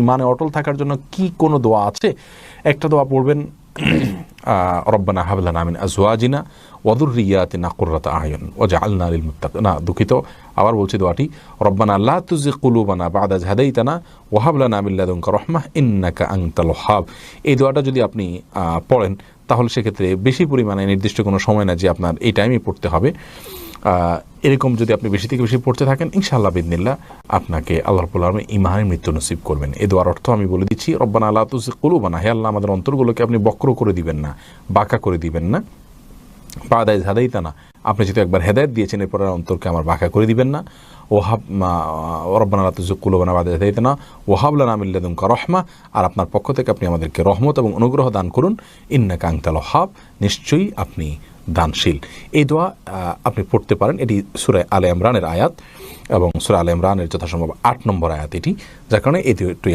ঈমানে অটল থাকার জন্য কি কোনো দোয়া আছে? একটা দোয়া পড়বেন, রব্বানা হাব লানা মিন আজওয়াজিনা ওয়া যুররিয়াতিনা কুররাতা আয়ুন ওয়াজআলনা লিল মুত্তাকিনা, দুঃখিত, আবার বলছি দোয়াটি, রব্বানা লা তুযিগ কুলুবানা বা'দা ইয হাদাইতানা ওয়া হাব লানা মিন লাদুনকা রাহমাহ ইন্নাকা আনতাল ওয়াহ্হাব। এই দোয়াটা যদি আপনি পড়েন তাহলে সেক্ষেত্রে বেশি পরিমাণে নির্দিষ্ট কোনো সময় না যে আপনার এই টাইমে পড়তে হবে, এরকম যদি আপনি বেশি থেকে বেশি পড়তে থাকেন ইনশাআল্লাহ বিইذনিল্লাহ আপনাকে আল্লাহ রাব্বুল আলামিন ঈমানের মৃত্যু নসিব করবেন। এই দোয়ার অর্থ আমি বলে দিচ্ছি, রব্বানা লা তুযিগ কুলুবানা, হে আল্লাহ আমাদের অন্তরগুলোকে আপনি বক্র করে দিবেন না, বাঁকা করে দিবেন না, বা'দা ইয হাদাইতানা, আপনি যেহেতু একবার হেদায়েত দিয়েছেন এরপর অন্তরকে আমার বাঁকা করে দিবেন না, রব্বানা লা তুযিগ কুলুবানা বা'দা ইয হাদাইতানা ওয়া হাব লানা মিন লাদুনকা রাহমাহ, আর আপনার পক্ষ থেকে আপনি আমাদেরকে রহমত এবং অনুগ্রহ দান করুন, ইন্নাকা আনতাল ওয়াহ্হাব, নিশ্চয়ই আপনি দানশীল। এই দোয়া আপনি পড়তে পারেন। এটি সূরা আলে ইমরানের আয়াত এবং সূরা আলে ইমরানের যথাসম্ভব 8 নম্বর আয়াত এটি, যার কারণে এই দুটোই